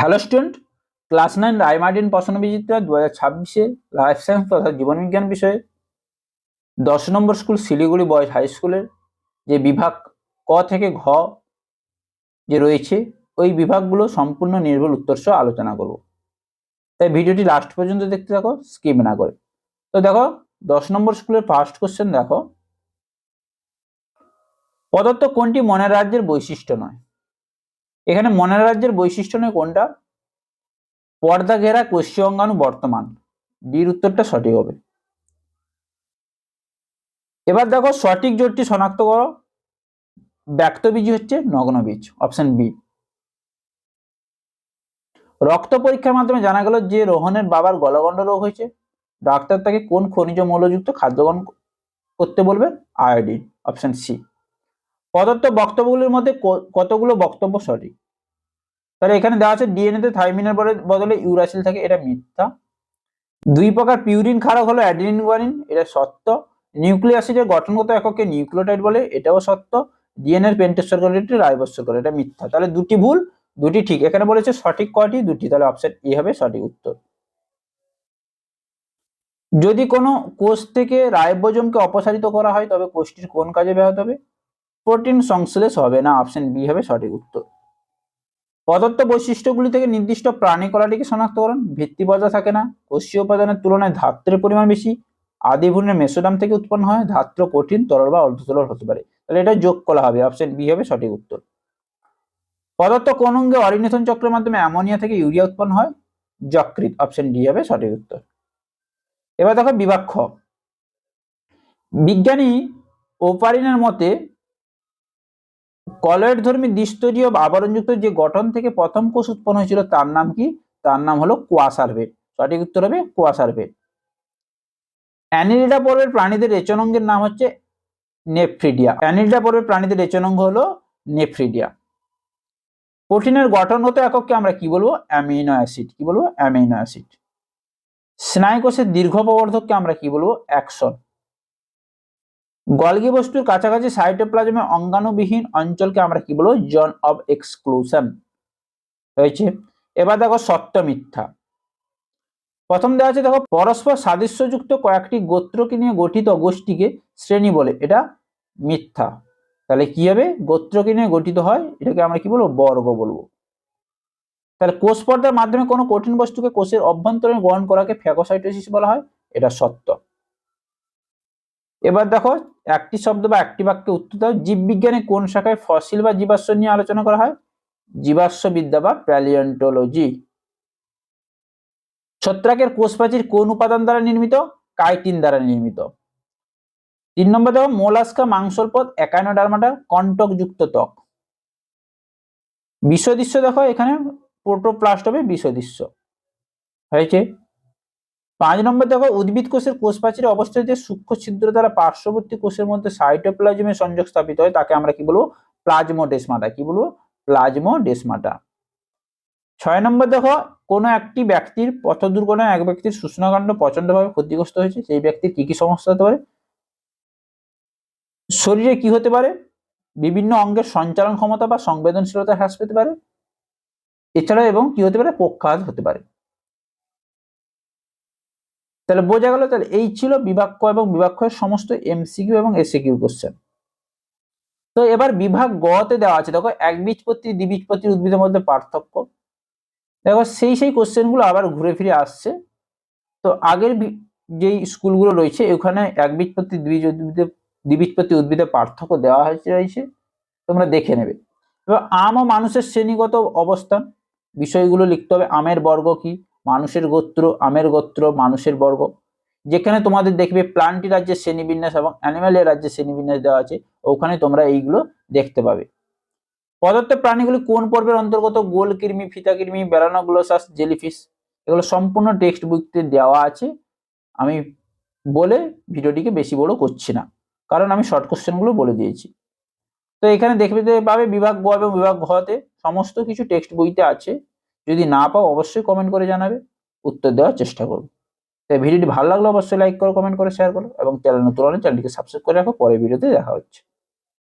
Hello student, class 9 Ray Martin প্রশ্নবিচিত্রা 2026 life science তথা জীবনবিজ্ঞান বিষয়ে 10 নম্বর স্কুল শিলিগুড়ি বয়েজ হাই স্কুলের যে বিভাগ ক থেকে ঘ যে রয়েছে ওই বিভাগগুলো সম্পূর্ণ নির্ভুল উত্তর সহ আলোচনা করব। তাই ভিডিওটি লাস্ট পর্যন্ত দেখতে থাকো, স্কিপ না করে। তো দেখো 10 নম্বর স্কুলের ফার্স্ট কোশ্চেন দেখো, পদার্থ কোনটি মনের রাজ্যের বৈশিষ্ট্য নয়? এখানে মনের রাজ্যের বৈশিষ্ট্য নয় কোনটা? পর্দা ঘেরা কোষীয় অঙ্গাণু বর্তমান। ডির উত্তরটা সঠিক হবে। এবার দেখো সঠিক জোটটি শনাক্ত করো। ব্যক্তবীজি হচ্ছে নগ্ন বীজ, অপশন বি। রক্ত পরীক্ষার মাধ্যমে জানা গেল যে রোহনের বাবার গলগণ্ড রোগ হয়েছে, ডাক্তার তাকে কোন খনিজ মৌলযুক্ত খাদ্য গ্রহণ করতে বলবে? Iodine, option C. প্রদত্ত বক্তব্যগুলির মধ্যে কতগুলো বক্তব্য সঠিক? তাহলে এখানে দেওয়া আছে ডিএনএ তে থাইমিনের বদলে ইউরাসিল থাকে, এটা মিথ্যা। 2 প্রকার পিউরিন ক্ষারক হলো অ্যাডিনিন গুয়ানিন, এটা সত্য। নিউক্লিক অ্যাসিডের গঠনগত এককে নিউক্লিওটাইড বলে, এটাও সত্য। ডিএনএর পেন্টোজ শর্করা রাইবোজ শর্করা, এটা মিথ্যা। তাহলে দুটি ভুল, দুটি ঠিক। এখানে বলেছে সঠিক কয়টি? দুটি। তাহলে অপশন এ হবে সঠিক উত্তর। যদি কোনো কোষ থেকে রাইবোজোমকে অপসারিত করা হয় তবে কোষটির কোন কাজে ব্যাহত হবে? প্রোটিন সংশ্লেষ হবে না, অপশন বি হবে সঠিক উত্তর। প্রদত্ত বৈশিষ্ট্যগুলি থেকে নির্দিষ্ট প্রাণী কলাটিকে শনাক্তকরণ। ভিত্তি বজায় থাকে না, কোষীয় উপাদানের তুলনায় ধাত্রের পরিমাণ বেশি, আদি ভ্রূণের মেসোডাম থেকে উৎপন্ন হয়, ধাত্র কঠিন, তরল বা অর্ধতরল হতে পারে। তাহলে এটা যোগ করা হবে, অপশন বি হবে সঠিক উত্তর। পদার্থ কোন অঙ্গে অরিনেথন চক্রের মাধ্যমে অ্যামোনিয়া থেকে ইউরিয়া উৎপন্ন হয়? যকৃৎ, অপশন ডি হবে সঠিক উত্তর। এবার দেখো বিভাগ খ। বিজ্ঞানী ওপারিনের মতে কলয়েড ধর্মী দ্বিস্তরীয় আবরণযুক্ত যে গঠন থেকে প্রথম কোষ উৎপন্ন হয়েছিল তার নাম কি? তার নাম হলো কোয়াসার্ভেট, সঠিক উত্তর হবে কোয়াসার্ভেট। অ্যানিলিডা পর্বের প্রাণীদের রেচনাঙ্গের নাম হচ্ছে নেফ্রিডিয়া। অ্যানিলিডা পর্বের প্রাণীদের রেচনাঙ্গ হলো নেফ্রিডিয়া। প্রোটিনের গঠনগত একককে আমরা কি বলবো? Amino acid. কি বলবো? Amino acid. স্নায়ুকোষের দীর্ঘ প্রবর্ধককে আমরা কি বলবো? অ্যাক্সন। গলগি বস্তুর কাছাকাছি সাইটোপ্লাজমে অঙ্গাণুবিহীন অঞ্চলকে আমরা কি বলবো? জোন অফ এক্সক্লুশন হয়েছে। এবার দেখো সত্য মিথ্যা। প্রথম দেওয়া আছে দেখো, পরস্পর সাদৃশ্যযুক্ত কয়েকটি গোত্রকে নিয়ে গঠিত গোষ্ঠীকে শ্রেণী বলে, এটা মিথ্যা। তাহলে কি হবে? গোত্রকে নিয়ে গঠিত হয়, এটাকে আমরা কি বলবো? বর্গ বলবো। তাহলে কোষ পর্দার মাধ্যমে কোনো কঠিন বস্তুকে কোষের অভ্যন্তরে গ্রহণ করাকে ফ্যাগোসাইটোসিস বলা হয়, এটা সত্য। এবার দেখো একটি শব্দ বা একটি বাক্যে উত্তর দাও। জীববিজ্ঞানে কোন শাখায় ফসিল বা জীবাশ্ম নিয়ে আলোচনা করা হয়? জীবাশ্মবিদ্যা বা প্যালিওন্টোলজি। ছত্রাকের কোষ প্রাচীর কোন উপাদান দ্বারা নির্মিত? কাইটিন দ্বারা নির্মিত। 3 নম্বর দেখো, মোলাস্কা মাংসল পদ একাইনোডার্মাটা কন্টকযুক্ত ত্বক। বিষদৃশ্য দেখো এখানে প্রোটোপ্লাস্ট হবে বিষদৃশ্য হয়েছে। 5 নম্বর দেখো, উদ্ভিদ কোষের কোষ প্রাচীরে অবস্থিত যে সূক্ষ্ম ছিদ্র দ্বারা পার্শ্ববর্তী কোষের মধ্যে সাইটোপ্লাজমের সংযোগ স্থাপিত হয় তাকে আমরা কি বলবো? প্লাজমোডেসমাটা। কি বলবো? প্লাজমোডেসমাটা। 6 নম্বর দেখো, কোনো একটি ব্যক্তির পথ দুর্ঘটনায় এক ব্যক্তির শুষ্ণকাণ্ড প্রচন্ডভাবে ক্ষতিগ্রস্ত হয়েছে, সেই ব্যক্তির কি কি সমস্যা হতে পারে? শরীরে কি হতে পারে? বিভিন্ন অঙ্গের সঞ্চালন ক্ষমতা বা সংবেদনশীলতা হ্রাস পেতে পারে, এছাড়া এবং কি হতে পারে? পক্ষাঘাত হতে পারে। তাহলে বোঝা গেল। তাহলে এই ছিল বিভাগ ক এবং বিভাগ খ এর সমস্ত এমসিকিউ এবং এসিকিউ কোশ্চেন। তো এবার বিভাগ গ তে দেওয়া আছে দেখো, একবীজপত্রী দ্বিবীজপত্রী উদ্ভিদের মধ্যে পার্থক্য। দেখো সেই কোশ্চেনগুলো আবার ঘুরে ফিরে আসছে। তো আগের যেই স্কুলগুলো রয়েছে ওখানে একবীজপত্রী দ্বিবীজপত্রী উদ্ভিদের পার্থক্য দেওয়া হয়েছে, তোমরা দেখে নেবে। এবার আম ও মানুষের শ্রেণীগত অবস্থান বিষয়গুলো লিখতে হবে। আমের বর্গ কি? মানুষের গোত্র, আমের গোত্র, মানুষের বর্গ। যেখানে তোমাদের দেখবে প্লান্টি রাজ্যের শ্রেণীবিন্যাস এবং অ্যানিমালের রাজ্যের শ্রেণীবিন্যাস দেওয়া আছে, ওখানে তোমরা এইগুলো দেখতে পাবে। পদার্থ প্রাণীগুলি কোন পর্বের অন্তর্গত? গোল কৃমি, ফিতা কৃমি, ব্যালানোগ্লোসাস, জেলিফিশ। এগুলো সম্পূর্ণ টেক্সট বুকতে দেওয়া আছে। আমি বলে ভিডিওটিকে বেশি বড় করছি না, কারণ আমি শর্ট কোশ্চেনগুলো বলে দিয়েছি। তো এখানে দেখতে পাবে বিভাগ গ এবং বিভাগ ঘ তে সমস্ত কিছু টেক্সট বইতে আছে। যদি না পাও অবশ্যই কমেন্ট করে জানাবে, উত্তর দেওয়ার চেষ্টা করব। তাই ভিডিওটি ভালো লাগলে অবশ্যই লাইক করো, কমেন্ট করে শেয়ার করো এবং চ্যানেল নতুন হলে চ্যানেলটিকে সাবস্ক্রাইব করে রাখো। পরের ভিডিওতে দেখা হচ্ছে।